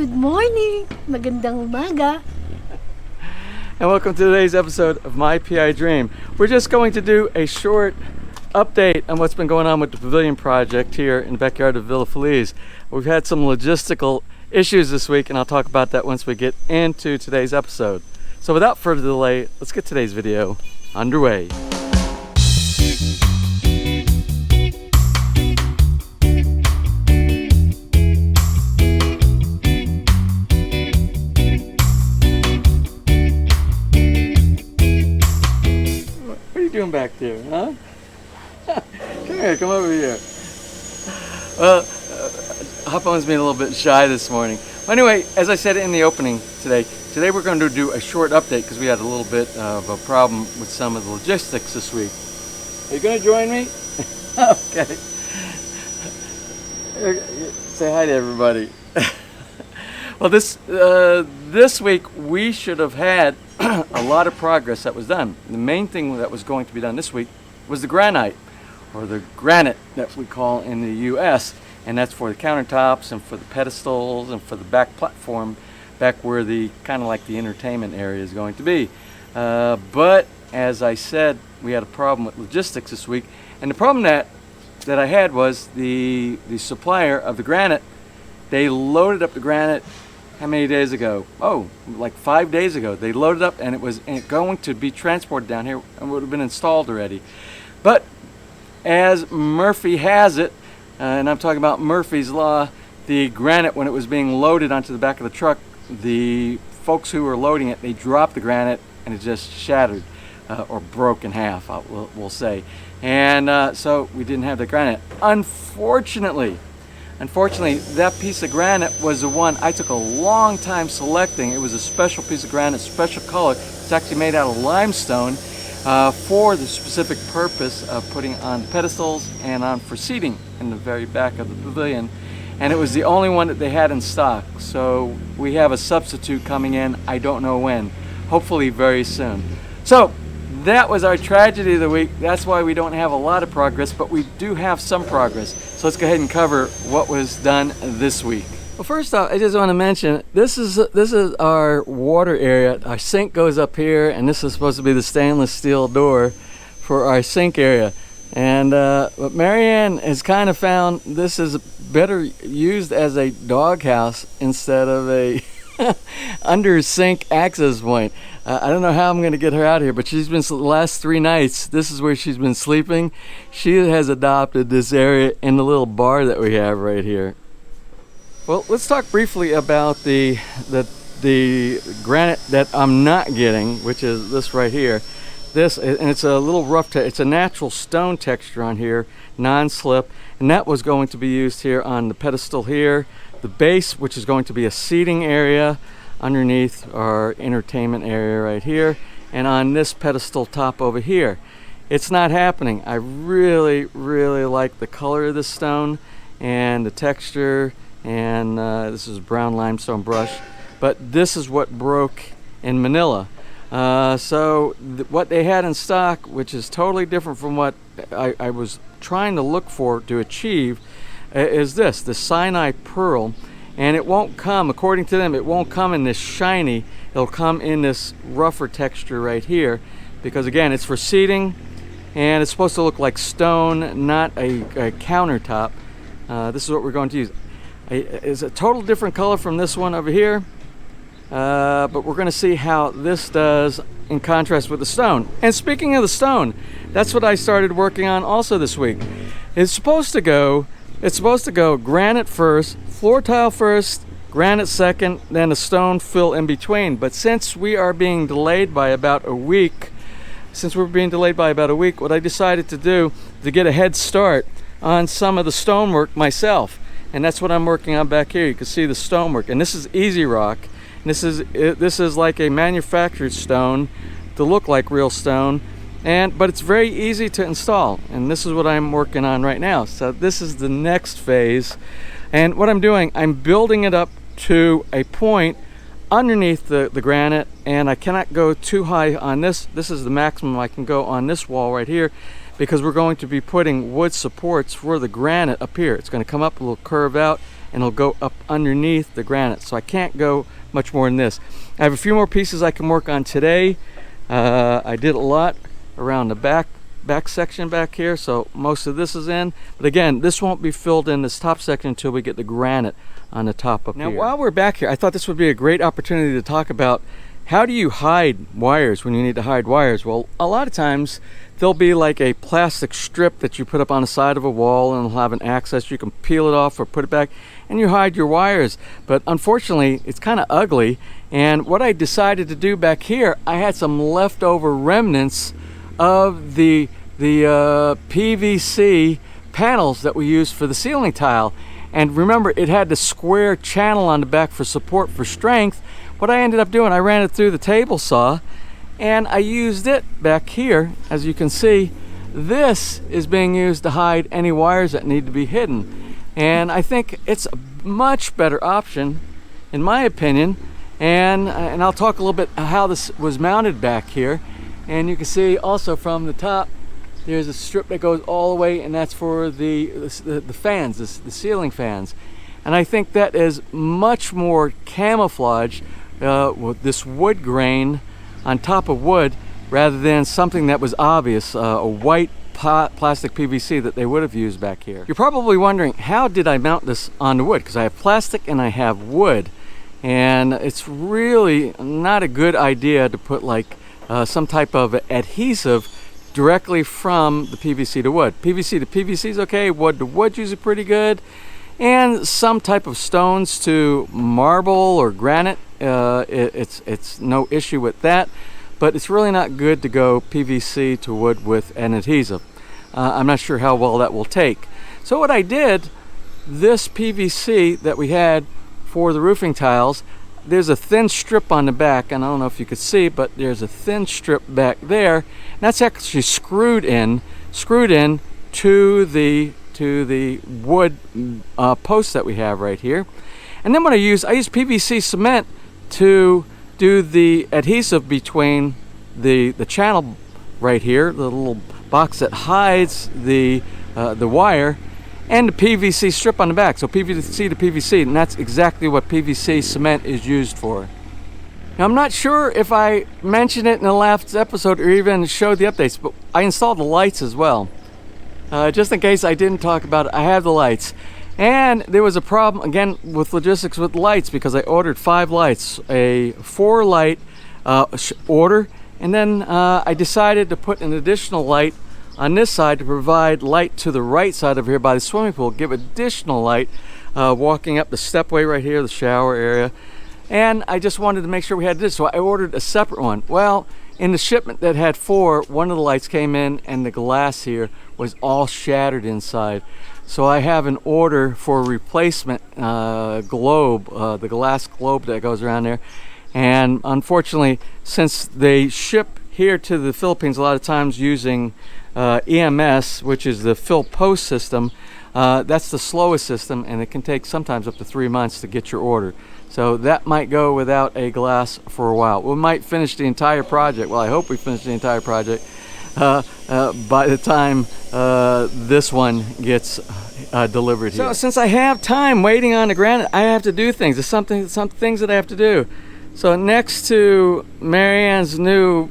Good morning! Magandang umaga! And welcome to today's episode of My PI Dream. We're just going to do a short update on what's been going on with the Pavilion project here in the backyard of Villa Feliz. We've had some logistical issues this week, and I'll talk about that once we get into today's episode. So without further delay, let's get today's video underway. Doing back there, huh? Come here, come over here. Well, Hoppone's being a little bit shy this morning. Anyway, as I said in the opening today we're going to do a short update because we had a little bit of a problem with some of the logistics this week. Are you going to join me? Okay. Say hi to everybody. Well, this week we should have had a lot of progress that was done. The main thing that was going to be done this week was the granite, or the granite that we call in the US, and that's for the countertops and for the pedestals and for the back platform, back where the kind of like the entertainment area is going to be. But as I said, we had a problem with logistics this week, and the problem that I had was the supplier of the granite. They loaded up the granite. How many days ago? Oh, like 5 days ago. They loaded up and it was going to be transported down here and would have been installed already. But as Murphy has it, and I'm talking about Murphy's Law, the granite, when it was being loaded onto the back of the truck, the folks who were loading it, they dropped the granite and it just shattered or broke in half, we'll say. And so we didn't have the granite. Unfortunately, that piece of granite was the one I took a long time selecting. It was a special piece of granite, special color. It's actually made out of limestone for the specific purpose of putting on pedestals and on for seating in the very back of the pavilion. And it was the only one that they had in stock. So we have a substitute coming in, I don't know when, hopefully very soon. So that was our tragedy of the week. That's why we don't have a lot of progress, but we do have some progress. So let's go ahead and cover what was done this week. Well, first off, I just want to mention this is our water area. Our sink goes up here, and this is supposed to be the stainless steel door for our sink area. And but Marianne has kind of found this is better used as a doghouse instead of a under sink access point. I don't know how I'm going to get her out of here, but she's been the last 3 nights. This is where she's been sleeping. She has adopted this area in the little bar that we have right here. Well, let's talk briefly about the granite that I'm not getting, which is this right here. This, and it's a little rough. It's a natural stone texture on here, non-slip, and that was going to be used here on the pedestal here. The base, which is going to be a seating area underneath our entertainment area right here, and on this pedestal top over here. It's not happening. I really like the color of this stone and the texture, and this is brown limestone brush, but this is what broke in Manila. So what they had in stock, which is totally different from what I was trying to look for to achieve, is the Sinai Pearl. And it won't come, according to them, it won't come in this shiny. It'll come in this rougher texture right here, because again, it's for seating, and it's supposed to look like stone, not a countertop. This is what we're going to use. It's a total different color from this one over here, but we're going to see how this does in contrast with the stone. And speaking of the stone, that's what I started working on also this week. It's supposed to go granite first, floor tile first, granite second, then a stone fill in between. But since we are being delayed by about a week, what I decided to do to get a head start on some of the stonework myself, and that's what I'm working on back here. You can see the stonework, and this is easy rock. And this is like a manufactured stone to look like real stone, but it's very easy to install, and this is what I'm working on right now. So this is the next phase, and what I'm doing, I'm building it up to a point underneath the granite, and I cannot go too high on this. This is the maximum I can go on this wall right here, because we're going to be putting wood supports for the granite up here. It's going to come up a little curve out, and it'll go up underneath the granite. So I can't go much more than this. I have a few more pieces I can work on today. I did a lot around the back section back here, so most of this is in. But again, this won't be filled in, this top section, until we get the granite on the top up here. Now, while we're back here, I thought this would be a great opportunity to talk about how do you hide wires when you need to hide wires. Well, a lot of times there'll be like a plastic strip that you put up on the side of a wall, and it'll have an access. You can peel it off or put it back and you hide your wires. But unfortunately, it's kind of ugly. And what I decided to do back here, I had some leftover remnants of the PVC panels that we used for the ceiling tile. And remember, it had the square channel on the back for support for strength. What I ended up doing, I ran it through the table saw and I used it back here. As you can see, this is being used to hide any wires that need to be hidden. And I think it's a much better option, in my opinion. And I'll talk a little bit how this was mounted back here. And you can see also from the top, there's a strip that goes all the way, and that's for the fans, the ceiling fans. And I think that is much more camouflage with this wood grain on top of wood, rather than something that was obvious, a white plastic PVC that they would have used back here. You're probably wondering, how did I mount this on the wood? Because I have plastic and I have wood, and it's really not a good idea to put like some type of adhesive directly from the PVC to wood. PVC to PVC is okay, wood to wood usually pretty good, and some type of stones to marble or granite, it's no issue with that, but it's really not good to go PVC to wood with an adhesive. I'm not sure how well that will take. So what I did, this PVC that we had for the roofing tiles, there's a thin strip on the back, and I don't know if you could see, but there's a thin strip back there, and that's actually screwed in to the wood post that we have right here. And then what I use PVC cement to do the adhesive between the channel right here, the little box that hides the wire, and the PVC strip on the back. So PVC to PVC, and that's exactly what PVC cement is used for. Now, I'm not sure if I mentioned it in the last episode or even showed the updates, but I installed the lights as well. Just in case I didn't talk about it, I have the lights. And there was a problem, again, with logistics with lights, because I ordered 5 lights, a 4 light order, and then I decided to put an additional light on this side to provide light to the right side over here by the swimming pool, give additional light walking up the stepway right here, the shower area. And I just wanted to make sure we had this, so I ordered a separate one. Well, in the shipment that had 4, one of the lights came in and the glass here was all shattered inside. So I have an order for a replacement globe, the glass globe that goes around there. And unfortunately, since they ship here to the Philippines a lot of times using EMS, which is the fill post system, that's the slowest system, and it can take sometimes up to 3 months to get your order. So that might go without a glass for a while. We might finish the entire project. Well, I hope we finish the entire project by the time this one gets delivered here. So since I have time waiting on the granite, I have to do things. There's some things that I have to do. So next to Marianne's new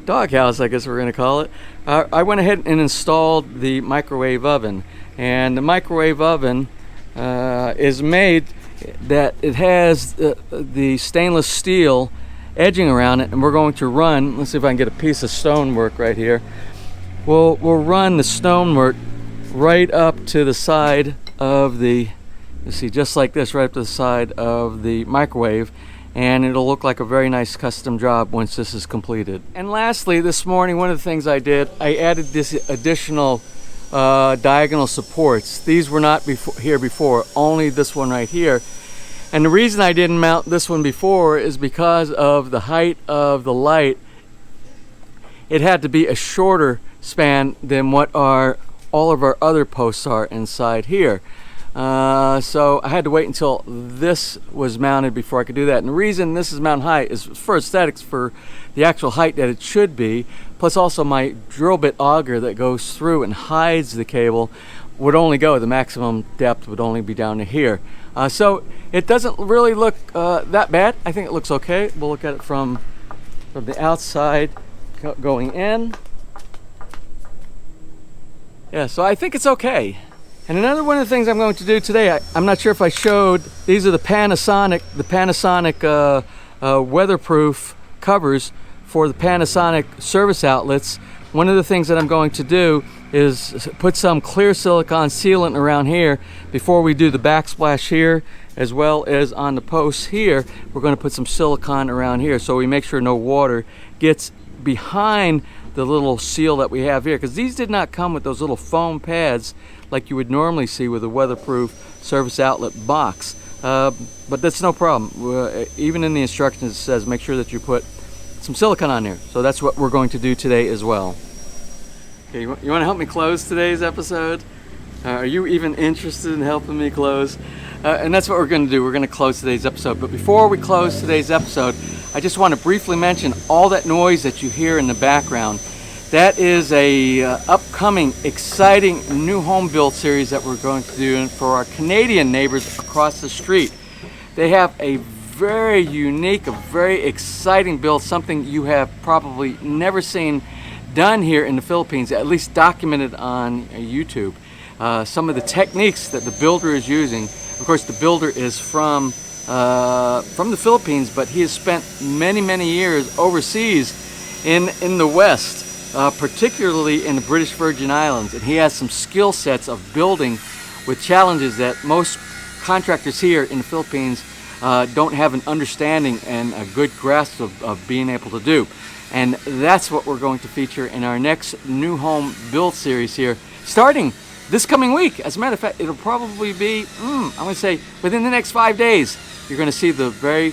doghouse, I guess we're going to call it, I went ahead and installed the microwave oven. And the microwave oven is made that it has the stainless steel edging around it, and we're going to run, let's see if I can get a piece of stonework right here. We'll run the stonework right up to the side of the, you see, just like this, right up to the side of the microwave, and it'll look like a very nice custom job once this is completed. And lastly, this morning, one of the things I did, I added this additional diagonal supports. These were not here before, only this one right here. And the reason I didn't mount this one before is because of the height of the light. It had to be a shorter span than what all of our other posts are inside here. So I had to wait until this was mounted before I could do that. And the reason this is mounted high is for aesthetics, for the actual height that it should be, plus also my drill bit auger that goes through and hides the cable would only go, the maximum depth would only be down to here. So it doesn't really look that bad. I think it looks okay. We'll look at it from the outside going in. Yeah, so I think it's okay. And another one of the things I'm going to do today, I'm not sure if I showed, these are the Panasonic weatherproof covers for the Panasonic service outlets. One of the things that I'm going to do is put some clear silicone sealant around here before we do the backsplash here, as well as on the posts here. We're going to put some silicone around here so we make sure no water gets behind the little seal that we have here, because these did not come with those little foam pads like you would normally see with a weatherproof service outlet box. But that's no problem. Even in the instructions it says make sure that you put some silicone on there. So that's what we're going to do today as well. Okay, you want to help me close today's episode? Are you even interested in helping me close? And that's what we're going to do. We're going to close today's episode. But before we close today's episode, I just want to briefly mention all that noise that you hear in the background. That is a upcoming, exciting new home build series that we're going to do for our Canadian neighbors across the street. They have a very unique, a very exciting build, something you have probably never seen done here in the Philippines, at least documented on YouTube. Some of the techniques that the builder is using. Of course, the builder is from the Philippines, but he has spent many years overseas in the West, particularly in the British Virgin Islands, and he has some skill sets of building with challenges that most contractors here in the Philippines don't have an understanding and a good grasp of being able to do. And that's what we're going to feature in our next new home build series here, starting this coming week. As a matter of fact, it'll probably be, I'm going to say, within the next 5 days, you're going to see the very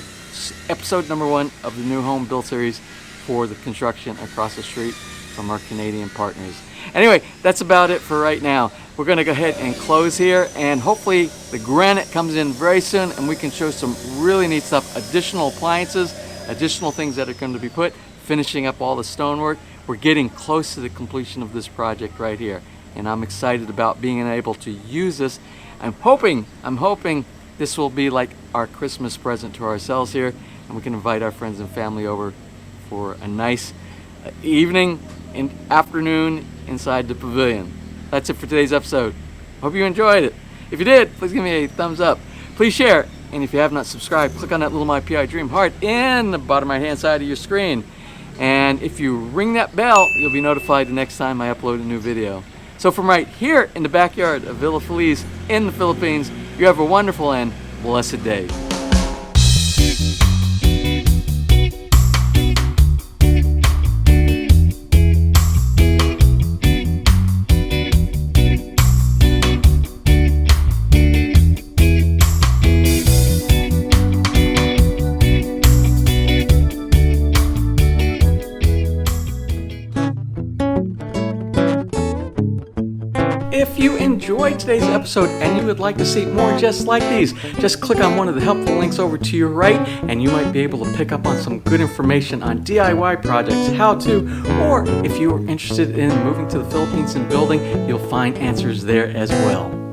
episode number 1 of the new home build series for the construction across the street from our Canadian partners. Anyway, that's about it for right now. We're going to go ahead and close here, and hopefully the granite comes in very soon and we can show some really neat stuff, additional appliances, additional things that are going to be put, finishing up all the stonework. We're getting close to the completion of this project right here, and I'm excited about being able to use this. I'm hoping this will be like our Christmas present to ourselves here, and we can invite our friends and family over for a nice evening and afternoon inside the pavilion. That's it for today's episode. Hope you enjoyed it. If you did, please give me a thumbs up. Please share, and if you have not subscribed, click on that little MPID dream heart in the bottom right hand side of your screen. And if you ring that bell, you'll be notified the next time I upload a new video. So from right here in the backyard of Villa Feliz in the Philippines, you have a wonderful and blessed day. If you enjoyed today's episode and you would like to see more just like these, just click on one of the helpful links over to your right and you might be able to pick up on some good information on DIY projects, how to, or if you are interested in moving to the Philippines and building, you'll find answers there as well.